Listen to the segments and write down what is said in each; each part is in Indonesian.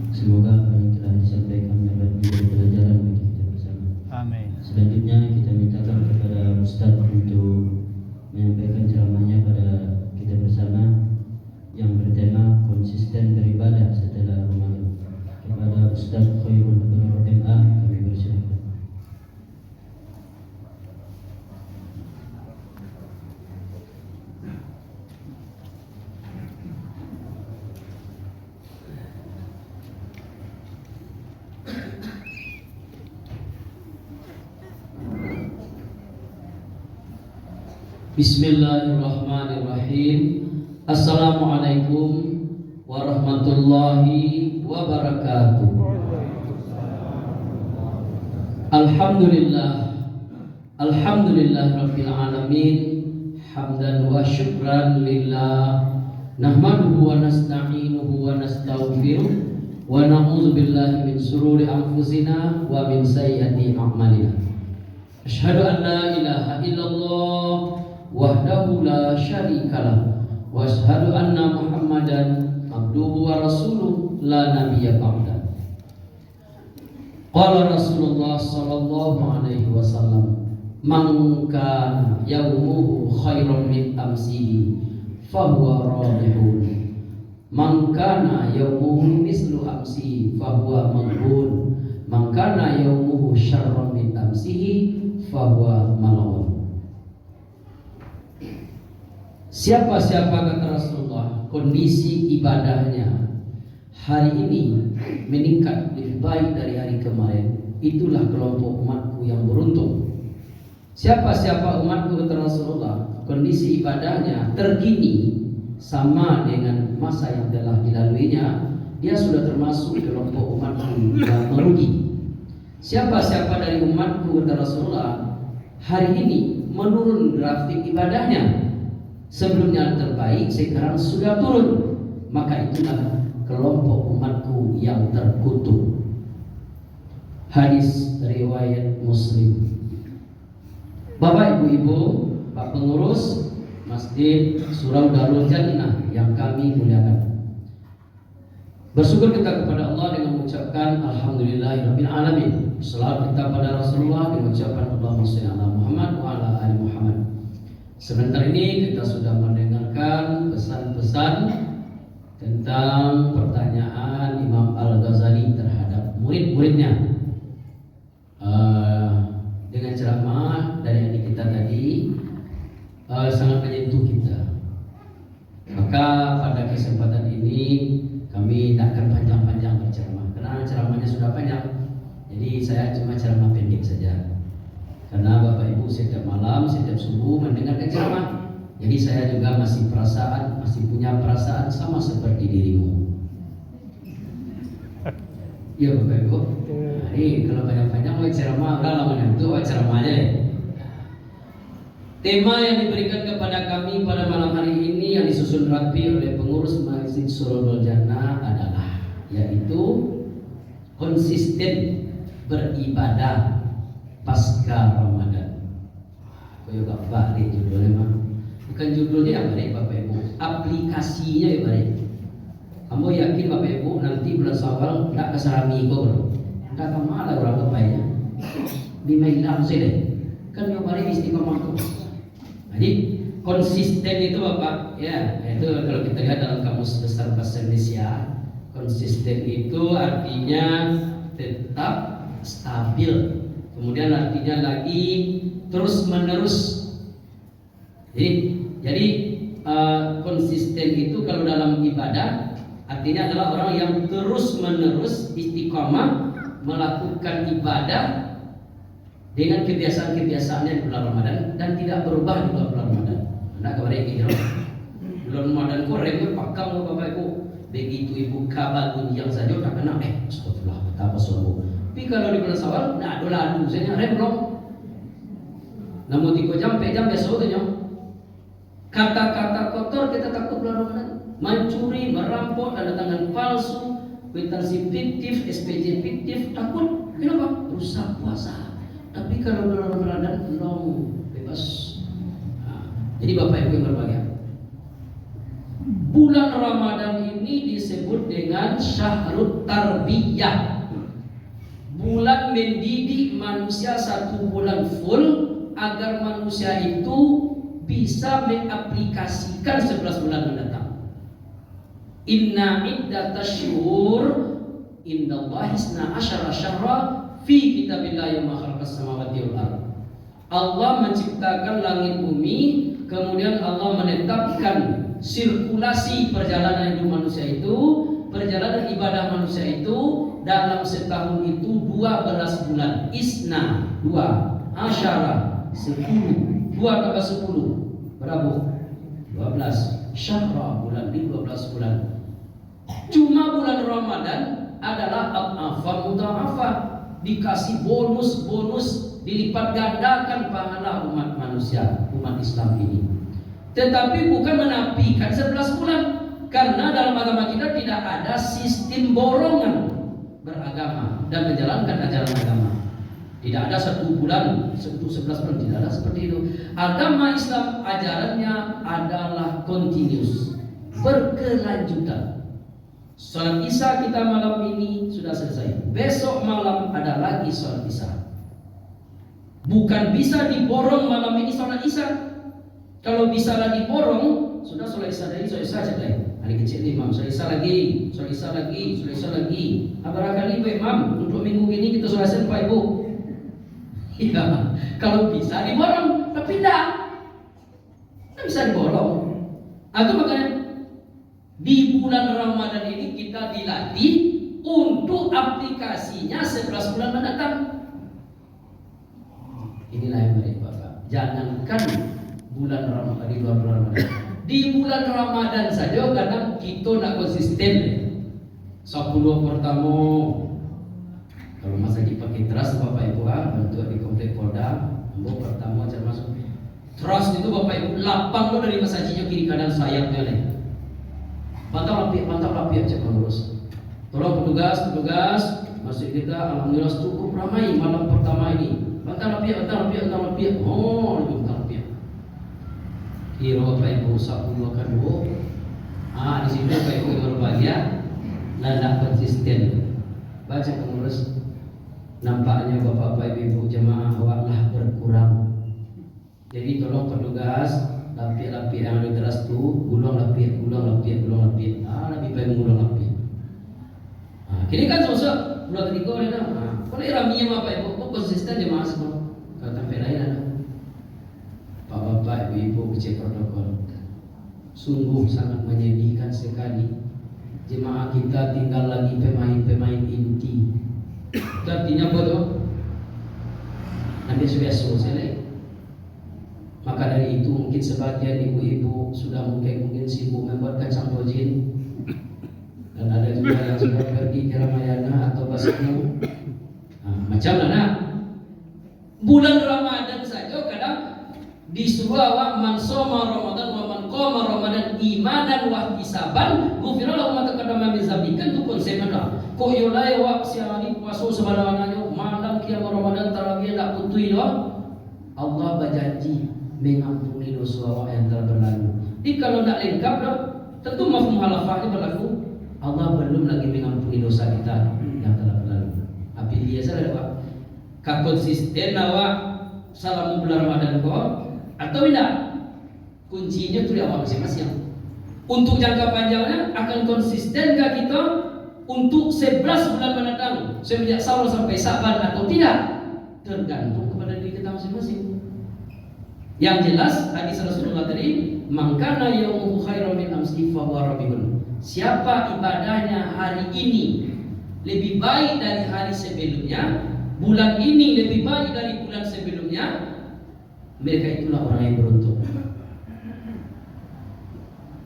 Semoga apa yang telah disampaikan dapat menjadi pelajaran bagi kita bersama. Amin. Selanjutnya kita mintakan kepada Ustaz untuk menyampaikan ceramahnya pada kita bersama yang bertema konsisten beribadah setelah Ramadan. Kepada Ustaz Khairul Anwar MA kami persilakan. Bismillahirrahmanirrahim. Assalamualaikum warahmatullahi wabarakatuh. Alhamdulillah. Alhamdulillahirabbil alamin. Hamdan wa syukran lillah. Nahmaduhu wa nasta'inuhu wa nastaghfiruh wa na'udzu billahi min shururi anfusina wa min sayyiati a'malina. Asyhadu an la ilaha illallah wahdahu la syarikalah wa asyhadu anna Muhammadan abduhu wa rasuluh la nabiyya ba'da. Qala Rasulullah sallallahu alaihi wasallam, "Man kana yaumuhu khairan min amsihi fahuwa rabihun. Man kana yaumuhu mislu amsihi fahuwa maghbun. Man kana yaumuhu syarran min amsihi fahuwa mal'un." Siapa-siapa, kata Rasulullah, kondisi ibadahnya hari ini meningkat lebih baik dari hari kemarin, itulah kelompok umatku yang beruntung. Siapa-siapa umatku, kata Rasulullah, kondisi ibadahnya terkini sama dengan masa yang telah dilaluinya, dia sudah termasuk kelompok umatku yang merugi. Siapa-siapa dari umatku, kata Rasulullah, hari ini menurun grafik ibadahnya, sebelumnya terbaik, sekarang sudah turun, maka itulah kelompok umatku yang terkutuk. Hadis riwayat Muslim. Bapak, ibu-ibu, Pak pengurus Masjid Surau Darul Jannah yang kami muliakan, bersyukur kita kepada Allah dengan mengucapkan Alhamdulillahirabbil alamin. Selawat kita pada Rasulullah dengan ucapan Allahumma shalli ala Muhammad wa ala ali Muhammad. Sebentar ini kita sudah mendengarkan pesan-pesan tentang pertanyaan Imam Al-Ghazali terhadap murid-muridnya. Dengan ceramah dari adik kita tadi sangat menyentuh kita. Maka pada kesempatan ini kami tidak akan panjang-panjang berceramah, karena ceramahnya sudah panjang. Jadi saya cuma ceramah pendek saja. Karena Bapak Ibu setiap malam, setiap subuh mendengarkan ceramah, jadi saya juga masih punya perasaan sama seperti dirimu. Iya Bapak Ibu. Nah, ini kalau banyak-banyak mau ceramah, udah lama itu ceramah aja deh. Tema yang diberikan kepada kami pada malam hari ini yang disusun rapi oleh pengurus Masjid Surau Darul Jannah adalah yaitu konsisten beribadah pasca Ramadan. Koyo gak balik judulnya mah. Bukan judulnya yang balik Bapak Ibu, aplikasinya ya balik. Kamu yakin Bapak Ibu nanti bulan Syawal enggak ke Sarami kok, bro? Enggak ke mana orang kepayanya. Di Medan sih deh. Kan yang balik istiqomah tuh. Jadi konsisten itu Bapak, ya, itu kalau kita lihat dalam kamus besar bahasa Indonesia, konsisten itu artinya tetap stabil. Kemudian artinya lagi terus menerus. Jadi konsisten itu kalau dalam ibadah artinya adalah orang yang terus menerus istiqomah melakukan ibadah dengan kebiasaan-kebiasaannya di bulan Ramadan dan tidak berubah di bulan Ramadan. Anda kemarin ini bulan Ramadan kok remeh pakam loh Bapak Ibu. Begitu ibu kabar yang saja tak kena astagfirullah betapa sombong. Tapi kalau di bulan Syawal, nah dola saya rem belum. Namun 3 jam besok tu nyok. Kata-kata kotor kita takut bulan Ramadan. Mencuri, merampok, tanda tangan palsu, kwitansi fiktif, SPJ fiktif, takut. Kenapa? Rusak puasa. Tapi kalau bulan Ramadan belum bebas. Nah, jadi Bapak Ibu yang berbahagia, bulan Ramadan ini ini disebut dengan syahrut tarbiyah. Bulan mendidik manusia 1 bulan full agar manusia itu bisa mengaplikasikan 11 bulan mendatang. Inna iddatasyhur indallahi 12 syahra fi kitabillahi ma khalaqas samawati wal ardh. Allah menciptakan langit bumi, kemudian Allah menetapkan sirkulasi perjalanan hidup manusia itu, perjalanan ibadah manusia itu dalam setahun itu 12 bulan. Isna 2, asyara 10, 2 tambah 10 berapa? 12. Syahra bulan di 12 bulan. Cuma bulan Ramadan adalah al-afal muta'afah, dikasih bonus-bonus, dilipat gandakan pahala umat manusia, umat Islam ini. Tetapi bukan menafikan 11 bulan, karena dalam agama kita tidak ada sistem borongan beragama dan menjalankan ajaran agama. Tidak ada 1 bulan, 11 bulan, tidak ada seperti itu. Agama Islam ajarannya adalah continuous, berkelanjutan. Salat Isya kita malam ini sudah selesai. Besok malam ada lagi salat Isya. Bukan bisa diborong malam ini salat Isya. Kalau bisa lagi borong, sudah salat Isya dari salat Isya saja. Hari kecil imam, salat Isya lagi, salat Isya lagi, salat Isya lagi. Barangkali imam untuk minggu ini kita selesai Pak Ibu. Iya, kalau bisa diborong, tapi tidak bisa diborong. Atau makanya di bulan Ramadan ini kita dilatih untuk aplikasinya 11 bulan mendatang. Inilah yang baik Bapak. Jangankan bulan Ramadan, di luar bulan Ramadan. Di bulan Ramadan saja kadang kita tidak konsisten. 10 pertama kalau masa dipakai trust Bapak Ibu bentuk di komplek Polda, pertama aja masuk. Trust itu Bapak Ibu lapang lo dari masjidnya kiri kanan sayapnya nih. Pantau lapik cek pengurus. Tolong petugas masjid kita alhamdulillah cukup ramai malam pertama ini. Pantau lapik. Oh, lebih pantau lapik. Kira Bapak Ibu 10 kan Bu. Di sini Bapak Ibu yang berbahagia dan tidak konsisten. Baca pengurus. Nampaknya Bapak Ibu jemaah awaklah berkurang. Jadi tolong petugas lapik-lapik yang ada teras tu gulung lapik. Lebih baik menggulung lapik. Kini kan sosok bulan ketiga ada. Kalau iraminya Bapak Ibu konsisten jemaah semua. Kata lain ada. Pak Bapak Ibu kecil protokol. Sungguh sangat menyedihkan sekali. Jemaah kita tinggal lagi pemain inti. Itu artinya apa tuh? Nanti sudah selesai. Maka dari itu mungkin sebagian ibu-ibu sudah mungkin sibuk membuat kacang tojin, dan ada juga yang sudah pergi ke Ramayana atau Basmu. Macam mana? Bulan Ramadan saja kadang disuruh awak man shoma Ramadan wa man qama Ramadan imanan wa ihtisaban ghufira lahu ma taqaddama min dzambika. Itu konsep mana? Kok yo lae awak siang puasa sebenarnya malam qiyam Ramadan tarawih tak putui doh. Allah berjanji mengampuni dosa awak yang telah berlalu. Jadi kalau tidak lengkap dah, tentu mafhum halafahnya berlaku. Allah belum lagi mengampuni dosa kita yang telah berlalu. Tapi biasa lah Pak. Kak konsisten awak salam bulan Ramadan kok atau tidak? Kuncinya itu di awak masing-masing. Untuk jangka panjangnya akan konsistenkah kita untuk 11 bulan mendatang semenjak Sawal sampai Sa'ban atau tidak? Tergantung kepada diri kita masing-masing. Yang jelas hadis Rasulullah tadi, "Mangkana yaumuhu khairan min amsi fa huwa rabbihun." Siapa ibadahnya hari ini lebih baik dari hari sebelumnya, bulan ini lebih baik dari bulan sebelumnya, mereka itulah orang yang beruntung.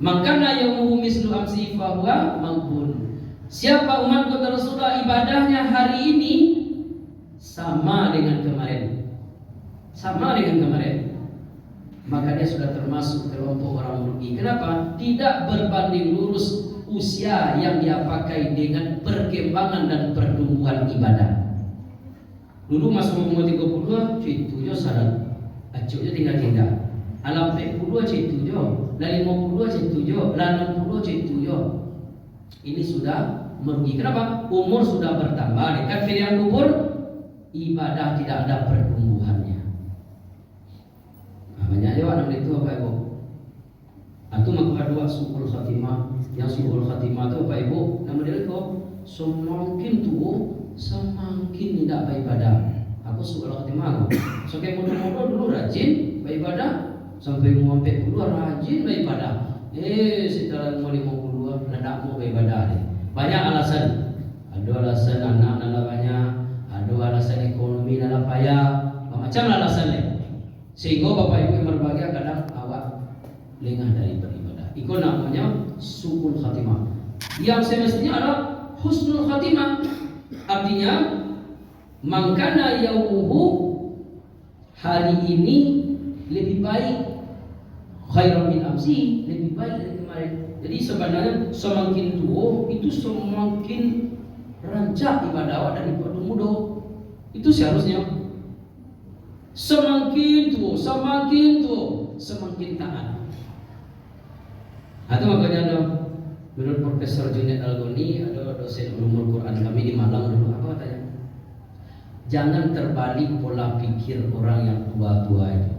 Mangkana yaumuhu mislu amsi fa huwa maghbun. Siapa umat kota Rasulullah ibadahnya hari ini sama dengan kemarin, maka dia sudah termasuk kelompok orang merugi. Kenapa? Tidak berbanding lurus usia yang dia pakai dengan perkembangan dan pertumbuhan ibadah. Dulu masuk umur 32, itu jo salat. Acuknya tinggal. Alam 40 itu jo, la 50 itu jo, la 60 itu jo. Ini sudah merugi. Kenapa? Umur sudah bertambah, dekat pilihan kubur, ibadah tidak ada pertumbuhannya. Nah, banyak juga itu apa ibu? Atau aku ada suul khatimah. Yang suul khatimah itu apa ibu? Nama dia itu semakin tua semakin tidak beribadah. Aku suul khatimah. So kayak muda-muda dulu rajin beribadah, sampai mau sampai keluar rajin beribadah. Setelah mau 50 tidak mau beribadah deh. Banyak alasan. Ada alasan anak nala banyak, ada alasan ekonomi nala payah, macam alasan deh. Sehingga bapak ibu yang berbahagia kadang awak lengah dari beribadah. Itu namanya suul khatimah. Yang semestinya adalah husnul khatimah. Artinya mangkana yaumuhu, hari ini lebih baik, khairan min amsi, lebih baik dari kemarin. Jadi sebenarnya semakin tua itu semakin rancak ibadah awak daripada muda. Itu seharusnya. Semakin tua, semakin taat. Itu makanya ada menurut Profesor Junaid Al-Ghani, ada dosen ulumul Quran kami di Malang dulu, apa katanya? Jangan terbalik pola pikir orang yang tua-tua itu.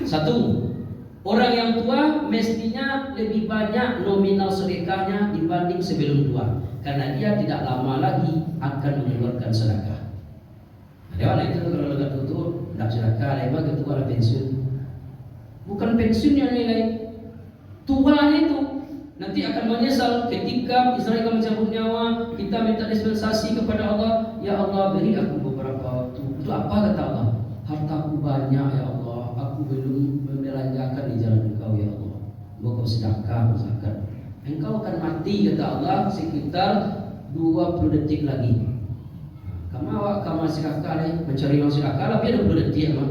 Satu, orang yang tua mestinya lebih banyak nominal sedekahnya dibanding sebelum tua, karena dia tidak lama lagi akan mengeluarkan sedekah. Ada orang itu kalau dekat tutup, tidak sedekah, lewat ketua ada pensiun. Bukan pensiun yang nilai, tuanya itu nanti akan menyesal ketika Israel mencabut nyawa. Kita minta dispensasi kepada Allah, ya Allah beri aku beberapa waktu. Itu apa kata Allah? Hartaku banyak ya Allah, aku belum membelanjakan di jalan Engkau ya Allah. Engkau sedekah, zakat. Engkau akan mati kata Allah sekitar 20 detik lagi. Kamu sedekah nih, mencari uang sedekah lebih 20 detik mah.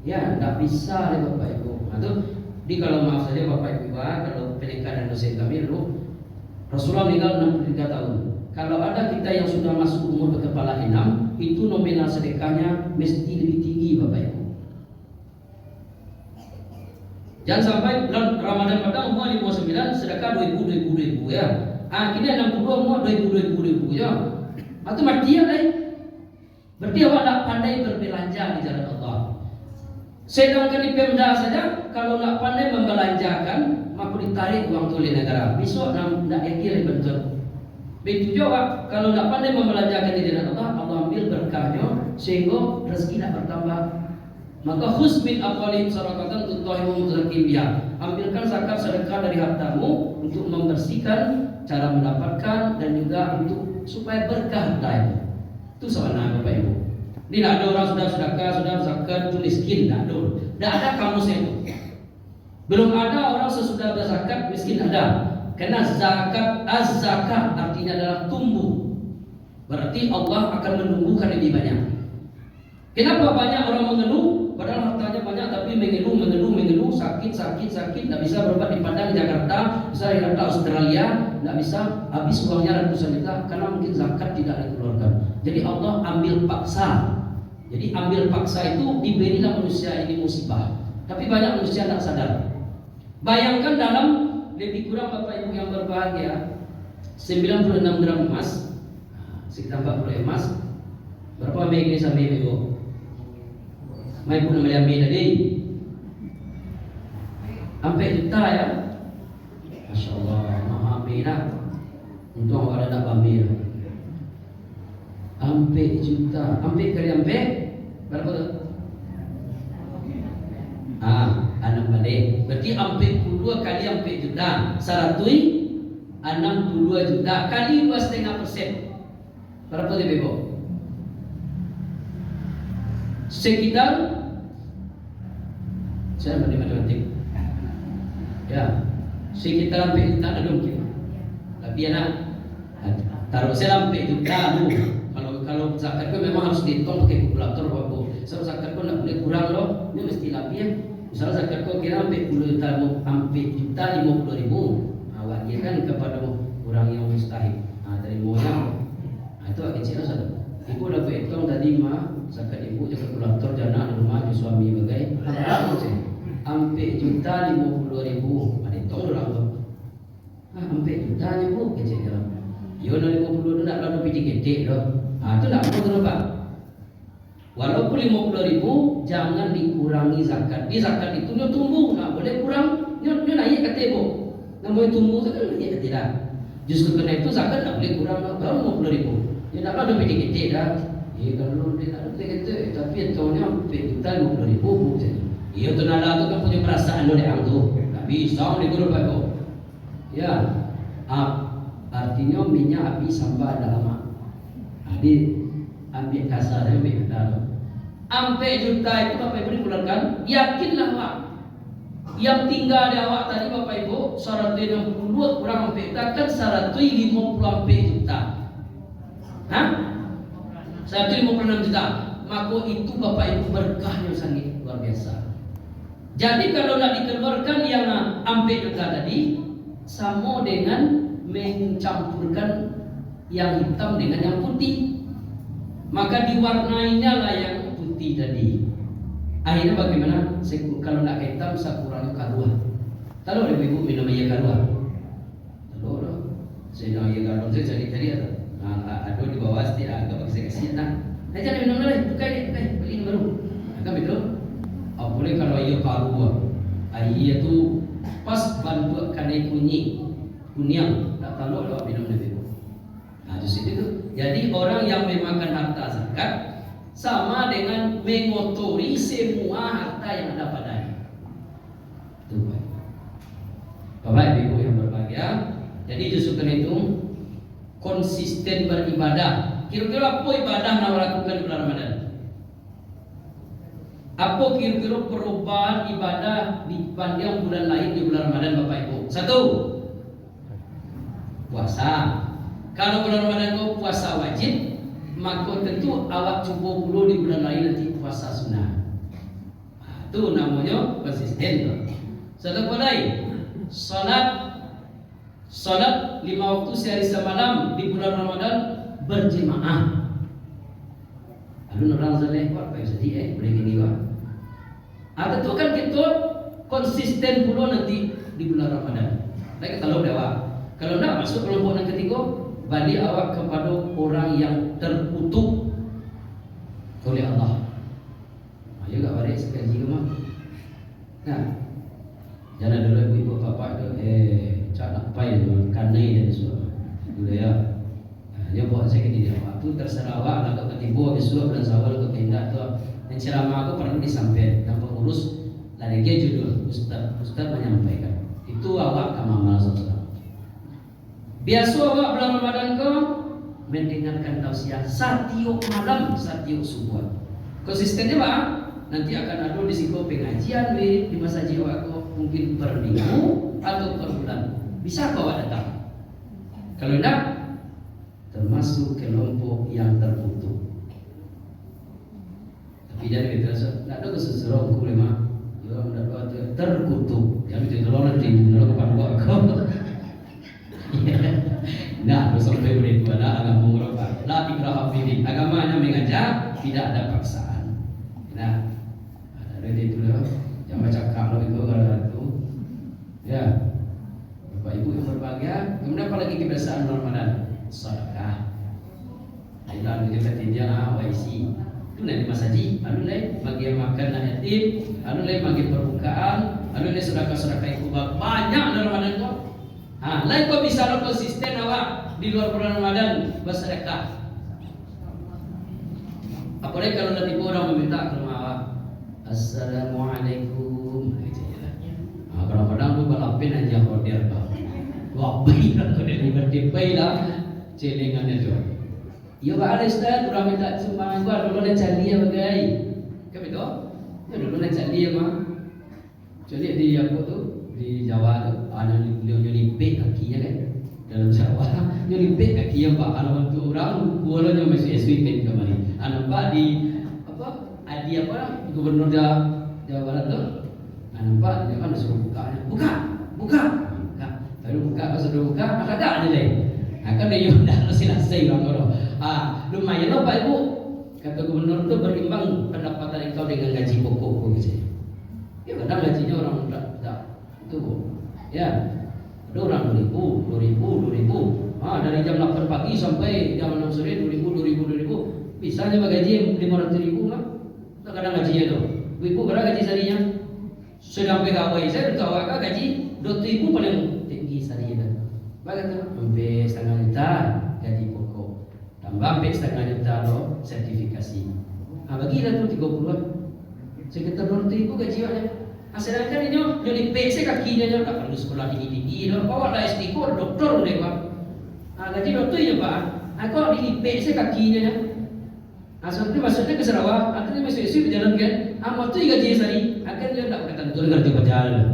Ya, tidak bisa deh Bapak Ibu. Itu di kalau maaf saja Bapak Ibu, kalau pernikahan dosen kami dulu Rasulullah meninggal 63 tahun. Kalau ada kita yang sudah masuk umur berkepala 6, itu nominal sedekahnya mesti lebih tinggi Bapak Ibu. Jangan sampai bulan Ramadan padang umur 59 sedekah 2000 ya. Akhirnya 62 umur 2000 ya. Atau mati ya deh. Berarti awak tak pandai berbelanja di jalan Allah. Sedangkan di Pemda saja kalau nak pandai membelanjakan, maka ditarik uang tuli negara. Besok nak ekil bentuk. Begitu juga kalau nak pandai membelanjakan di jalan Allah, Allah ambil berkahnya sehingga rezeki nak bertambah. Maka khus min aqwalim sadaqatan tutahhirum zakim biha. Ambilkan zakat sedekah dari hartamu untuk membersihkan cara mendapatkan dan juga untuk supaya berkah harta itu. Itu sebenarnya Bapak Ibu. Tidak ada orang sudah sedekah, sudah zakat, itu miskin, tidak ada. Tidak ada kamusnya itu. Belum ada orang sesudah berzakat miskin ada. Karena zakat, az-zakat artinya adalah tumbuh. Berarti Allah akan menumbuhkan lebih banyak. Kenapa banyak orang mengeluh? Padahal hartanya banyak tapi mengeluh, sakit, tidak bisa berobat di Padang, Jakarta, bisa di Australia, tidak bisa, habis uangnya ratusan juta karena mungkin zakat tidak dikeluarkan. Jadi Allah ambil paksa. Jadi ambil paksa itu diberilah manusia ini musibah. Tapi banyak manusia tidak sadar. Bayangkan dalam lebih kurang Bapak Ibu yang berbahagia 96 gram emas, sekitar 40 emas. Berapa mega sampai Ibu? Mai pun namanya ambil tadi. Sampai juta ya. Masya Allah, maha ambil. Untung orang tak ambil. Sampai juta, sampai kali sampai berapa tu? Anak balik. Berarti sampai 2 kali sampai juta. 162 juta kali 2,5%. Berapa tu Bebo? Sekitar, saya matematik. Ya, sekitar sampai juta ada mungkin. Tapi anak taruh saya sampai juta dulu. Kalau zakat pun memang harus dihitung pakai kalkulator Bapak. Sebab zakat pun tak boleh kurang loh. Ini mesti lebih ya. Misalnya zakat kau kira sampai 10 juta, sampai juta 50.000. Wakilkan kepada orang yang mustahil. Dari moyang. Itu agak kecil saja. Ibu dah berhitung tadi mah zakat ibu je kalkulator jana di rumah di suami bagai. Sampai juta 50.000. Ada hitung orang tu. Sampai jutanya bu, kecil lah. Yo 50 tu nak lalu pijik gede doh. Tu nak mau tu pak. Walaupun 50.000 jangan dikurangi zakat. Di zakat itu dia tumbuh, nak boleh kurang. Dia naik kata bu. Namanya tumbuh tu kan naik kata dah. Justru kerana itu zakat tak boleh kurang baru 50.000. Dia nak lalu pijik gede dah. Kalau dia tak ada kata, tapi tahunnya kita 50.000 bu. Iya tu nada tu kan punya perasaan lo yang tu. Tak bisa ni guru pak bu. Ya, artinya minyak api sampai ada lama. Jadi ambil kasarnya ambil kata. Ampe juta itu Bapak Ibu dikeluarkan, yakinlah Pak. Yang tinggal di awak tadi Bapak Ibu 162 kurang ampe juta kan 150 ampe juta. Hah? 156 juta. Maka itu Bapak Ibu berkahnya sangat luar biasa. Jadi kalau nak dikeluarkan yang ampe juta tadi sama dengan mencampurkan yang hitam dengan yang putih. Maka diwarnainya lah yang putih tadi. Akhirnya bagaimana? Kalau nak hitam saya kurangi karuah. Tahu ada ibu minum air karuah? Tahu dah. Saya nak air karuah saya cari ada. Ada di bawah setiap agak bagi saya kasih nak. Saya cari minum lagi. Bukai beli yang baru. Agak betul. Boleh kalau air karuah. Air tu pas bantu kanai kunyang. Tak tahu dah minum lagi. Di situ tu. Jadi orang yang memakan harta zakat sama dengan mengotori semua harta yang ada padanya. Itu Bapak Ibu yang berbahagia. Jadi justru karena itu konsisten beribadah. Kira-kira apa ibadah yang lakukan di bulan Ramadan? Apa kira-kira perubahan ibadah dibanding bulan lain di bulan Ramadan Bapak Ibu? 1. Puasa. Kalau bulan Ramadan kau puasa wajib, maka tentu awak cuba dulu di bulan lain nanti puasa sunnah. Itu namanya konsisten. Satu lain, salat 5 waktu sehari semalam di bulan Ramadan berjemaah. Lalu orang saleh buat apa jadi boleh gini kan? Tentu kan kita konsisten pula nanti di bulan Ramadan. Baik kalau dewa, kalau nak masuk kelompok yang ketiga, balik awak kepada orang yang terkutuk oleh Allah. Ayo tak balik sekali ke mak? Nah, jangan dulu ibu bapak tu, cak nak pai tu, kanai dan semua. Dulu ya. Dia buat saya kini dia. Waktu terserah awak nak ke ketibu, besok bulan Syawal ke tindak tu. Dan ceramah aku perlu disampaikan. Dan pengurus lari dia judul Ustaz menyampaikan. Itu awak kamamal saudara. Biasa awak bulan Ramadan kau mendengarkan tausiah setiap malam, setiap subuh. Konsistennya Pak, nanti akan ada di situ pengajian di masjid awak kau mungkin per minggu atau per bulan. Bisa kau datang? Kalau tidak, termasuk kelompok yang terkutuk. Tapi jangan kita nak ada kesesuaian ku lemah. Yo mendapat terkutuk. Yang itu orang timbul dalam kepala kau. Nah, sampai begitu ada agama mengurangkan. La ikraha fiddin. Agamanya mengajak, tidak ada paksaan. Nah, dari itu lah. Yang baca kalau itu itu. Ya, Bapak Ibu yang berbahagia. Kemudian apa lagi kebiasaan Ramadan? Sedekah. Dalam kita tinjau waisi. Itu nanti masjid. Lalu lain bagi yang makan yatim. Lalu lain bagi perbukaan. Lalu lain sedekah-sedekah itu banyak dalam Ramadan kok. Lain kok bisa lo konsisten awak di luar bulan Ramadan bersedekah. Apalagi kalau nanti orang meminta ke rumah awak, Assalamualaikum. Kadang-kadang tu balapin aja order kau. Wah, baik lah kau dari berdepai lah celengannya tu. Ya Pak Ali Ustaz, orang minta sumbangan gua dulu nak cari ya bagai. Kau betul? Ya dulu nak cari ya mah. Jadi di apa tu? Di Jawa tu ada nyelipik kakinya kan dalam Jawa nyelipik kakinya Pak kalau untuk orang bolanya masih SWP kemarin nampak di apa adi apa gubernur Jawa Barat tu nampak dia kan suruh buka baru buka pas sudah buka maka tak ada lagi akan dia dah selesai orang lumayan lah Pak Ibu kata gubernur tu berimbang pendapatan engkau dengan gaji pokok gitu ya kadang gajinya orang tak itu ya Ada orang 2.000. Dari jam 8 pagi sampai jam 6 sore 2.000. Misalnya gaji 500.000 mah, kadang gajinya tuh. Ibu berapa gaji seharinya? Sedang pegawai saya pegawai gaji 2.000 paling tinggi seharinya. Bagaimana? Sampai setengah juta gaji pokok, tambah sampai setengah juta loh sertifikasi. Bagilah tuh 30-an. Sekitar 2.000 gaji aja. Sedangkan ini jadi PC kakinya nya tak perlu sekolah tinggi loh. Bawa lah S3 doktor deh pak. Gaji doktor ya pak. Aku di PC kakinya nya. Maksudnya ke Sarawak, artinya masih berjalan kan? Amat tu gaji sehari, akan dia tak ketentuan ngerti berjalan.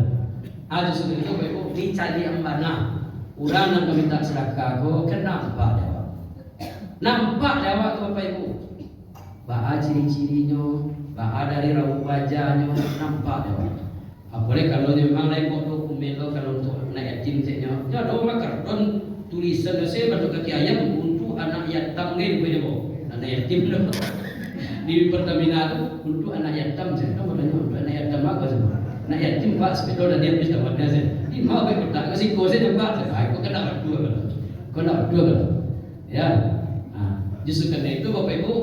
Justru itu bapak ibu dicari ambana. Orang yang minta sedekah, kenapa dia? Nampak dia tu bapak ibu. Baca ciri-cirinya, baca dari raut wajahnya, nampak dia. Apalagi kalau dia memang naik dokumen lo kalau untuk naik yatim saja, dia ada karton tulisan saya batu kaki ayam untuk anak yatim ni punya bo. Anak yatim lo di Pertamina tu untuk anak yatim saya. Kamu tanya untuk anak yatim apa semua? Anak yatim pak sepeda dan dia bisa buat nasi. Ini mau baik bertak kasih kau saya dapat. Aku kena berdua kalau, kau nak berdua kalau, ya. Justru kerana itu bapak ibu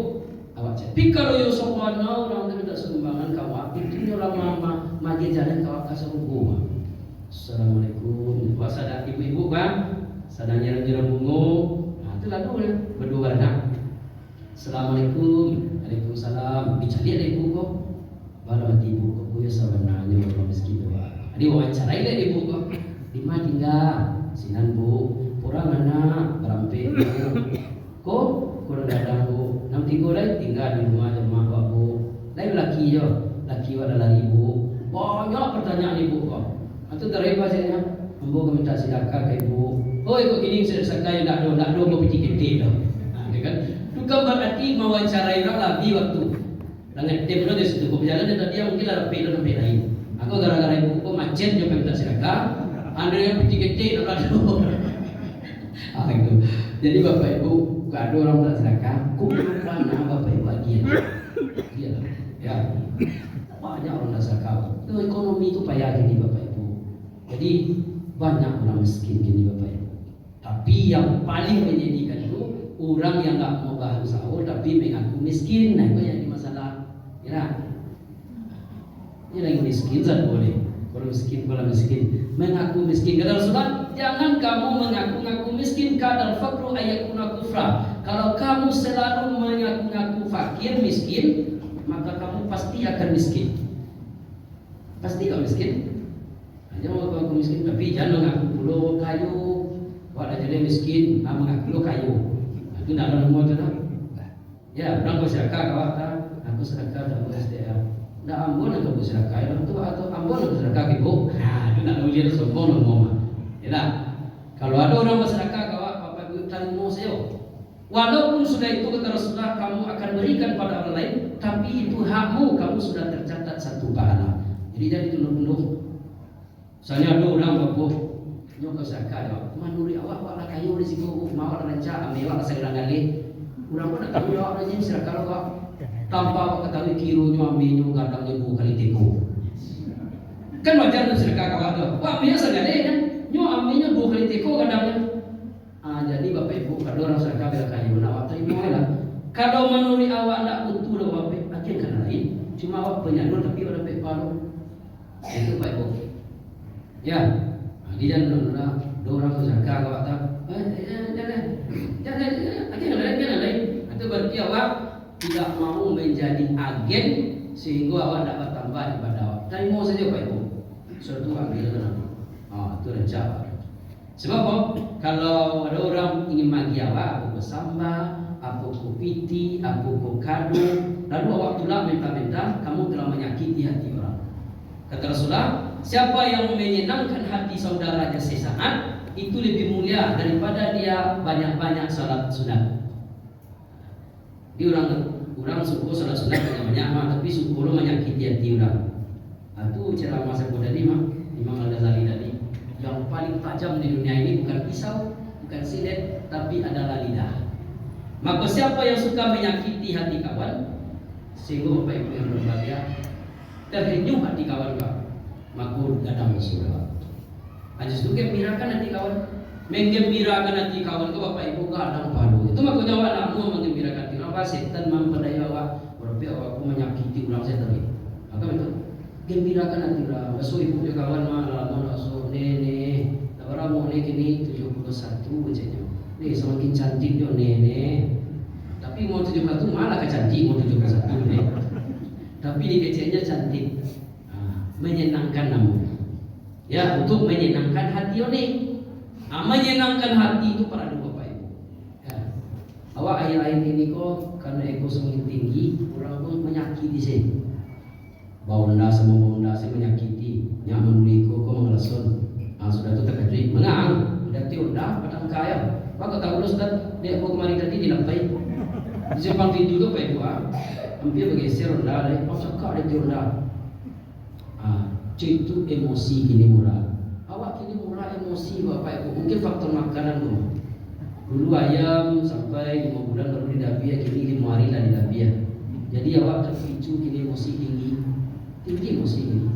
awak cakap. Tapi kalau you sopan orang tu minta sumbangan kawak, itu you lama maju jalan kawak kasih bunga. Assalamualaikum. Wah sadar ibu-ibu bang, sadar nyerang bunga. Itu lalu berdua warna. Assalamualaikum, waalaikumsalam. Bicara dia ibu kok, baru mati ibu kok. Kuya sabananya orang miskin doa. Adi wawancarai dia ibu kok. Di mana tinggal? Sinan bu, orang anak berampe. Kok kurang datang bu. Nanti kau lagi tinggal di rumah mak bu. Lain laki jo, laki adalah ibu. Banyak pertanyaan ibu kok. Itu terhebat saya. Ambo kau minta sedekah ke ibu. Oh kok gini sedekah yang tak ada mau pergi gede dah. Kan? Bukan berarti mewawancarai orang lebih waktu. Dengan tim lo di situ berjalan dan dia mungkin ada pilihan lain. Aku gara-gara ibu kok macet juga minta sedekah. Anda yang pergi gede dah ada. Itu. Jadi bapak ibu kalau orang minta sedekah, kumpulan bapak ibu lagi. Iya. Ya. Banyak orang minta sedekah. Itu ekonomi itu payah gini bapak ibu. Jadi banyak orang miskin gini bapak ibu. Tapi yang paling menyedihkan itu orang yang tak mau bahan sahur tapi mengaku miskin. Nah itu yang di masalah. Ya. Ini lagi miskin tak boleh. Kalau miskin mengaku miskin. Kata Rasulullah, jangan kamu mengaku-ngaku miskin. Kadal fakru ayakuna kufra. Kalau kamu selalu mengaku-ngaku fakir miskin, maka kamu pasti akan miskin. Pasti kamu miskin. Jangan mengaku miskin, tapi jangan mengaku pulau kayu. Walau jadi miskin, mengaku kayu. Itu tidak ada nomor tu dah. Ya, orang bersedekah kawak tak. Aku sedekah tak boleh SDA. Tidak ambon aku bersedekah. Orang tu atau ambon aku bersedekah ibu. Itu tidak boleh dia sombong nomor. Ya, kalau ada orang bersedekah kawak, apa ibu terima saya. Walaupun sudah itu kata Rasulullah, kamu akan berikan pada orang lain, tapi itu hakmu, kamu sudah tercatat satu pahala. Jadi jangan ditunduk-tunduk. Misalnya ada orang bapak nyok sedekah dah. Manuri awak lah kayu di situ, mau rancak, ambil awak segera gali. Orang pun nak tahu awak rajin sedekah awak. Tanpa awak ketahui kirunya ambilnya kadangnya 2 kali teko. Kan wajar tu sedekah awak tu. Wah biasa gali kan. Nyok ambilnya 2 kali teko kadangnya. Jadi bapak ibu kalau orang sedekah bila kayu nak awak terima lah. Kalau menurut awak nak betul awak akan kan lain. Cuma awak penyalur tapi ada palu. Itu bapak ibu. Ya. Di dalam orang sedekah awak tak. Jangan lain. Itu berarti awak tidak mau menjadi agen sehingga awak dapat tambah daripada awak. Terima saja Pak Ibu. Suatu ambil kan. Itu rencana. Sebab apa? Kalau ada orang ingin bagi awak, aku bersambah, aku kupiti, aku kado, lalu awak tolak minta-minta, kamu telah menyakiti hati orang. Kata Rasulullah, siapa yang menyenangkan hati saudaranya sesaat, itu lebih mulia daripada dia banyak-banyak salat sunat. Di orang suku salat sunat banyak-banyak, tapi suku lo menyakiti hati orang. Itu ceramah saya tadi Imam Al-Ghazali tadi. Yang paling tajam di dunia ini bukan pisau, bukan silet, tapi adalah lidah. Maka siapa yang suka menyakiti hati kawan, sehingga Bapak Ibu yang berbahagia, terhenyuh hati kawan kau, maka datang surga. Justru gembirakan hati kawan. Menggembirakan hati kawan ke Bapak Ibu kadang padu. Itu makanya awak namu menggembirakan hati. Apa setan memperdaya awak, berarti awakku menyakiti ulang setan itu. Maka itu gembirakan hati orang. Besok ibu dia kawan mah lama langsung nene. Orang mau kini 71 macamnya. Nih semakin cantik dia nene. Tapi mau 71 malah kecantik mau 71 nih. Tapi di kecilnya cantik. Menyenangkan namun. Ya, untuk menyenangkan hati ini. Menyenangkan hati itu para Bapak Ibu. Ya. Awak akhir-akhir ini kok karena ego semakin tinggi, orang pun menyakiti sih. Baunda sama baunda saya menyakiti. Nyaman liko kok mengelason. Sudah itu terkejut. Menang. Udah tiudah padang kaya. Pak tahu lu Ustaz, dia mau kemarin tadi dilampai. Di simpang pintu itu Pak Ibu. Hampir bergeser rendah deh. Pas sekak dia tiudah. Itu emosi gini murah. Awak kini murah emosi Bapak Ibu. Mungkin faktor makanan tuh. Dulu ayam sampai 5 bulan baru didapia, kini 5 hari lah didapia. Jadi awak terpicu kini emosi tinggi emosi ini.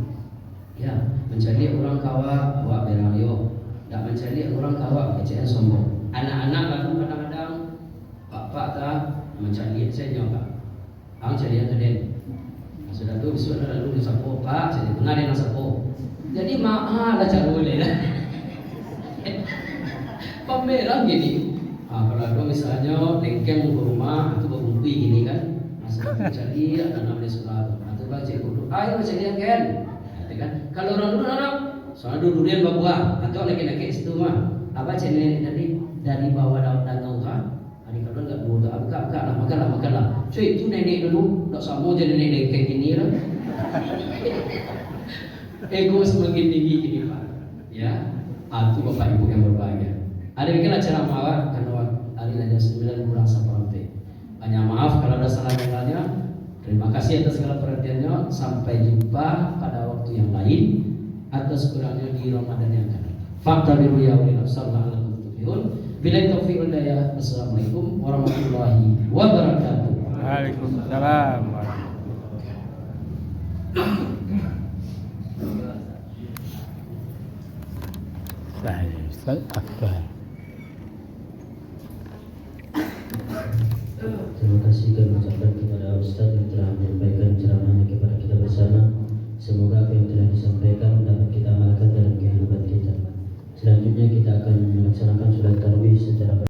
Ya, mencari orang kawa awak berayo. Tak mencari orang kawa kecil sombong. Anak-anak lalu kadang-kadang bapak tak mencari saya nyoba. Cari yang keren. Sudah tu besok lalu di sapo pak, jadi pengadil yang sapo. Jadi mahal lah cara boleh lah. Pameran gini. Kalau ada misalnya lengkeng ke rumah itu berbungkui gini kan, masuk cari ada nama surat. Atau baca kudu, ayo cari yang kan. Kan? Kalau orang dulu orang, soalnya dulu durian buah, atau laki-laki itu mah, apa cari dari bawah daun danau kan? Hari kedua enggak dulu, makanlah. Cuy itu nenek dulu, tak sama jadi nenek kayak gini lah. Ego semakin tinggi gini Pak. Ya, itu Bapak Ibu yang berbahagia. Ada bikin acara mawar karena hari aja 9 kurang sampai. Hanya maaf kalau ada salah dengarnya. Terima kasih atas segala perhatiannya. Sampai jumpa pada waktu yang lain. Atas kurangnya di Ramadan yang akan datang. Fakta biru ya wa sallallahu alaihi wasallam. Bila taufiq wal hidayah. Assalamualaikum warahmatullahi wabarakatuh. Waalaikumsalam. Terima kasih kami ucapkan kepada Ustaz yang telah menyampaikan ceramahnya kepada kita bersama. Semoga apa yang telah disampaikan dapat kita amalkan dalam kehidupan kita. Selanjutnya kita akan melaksanakan sholat tarawih secara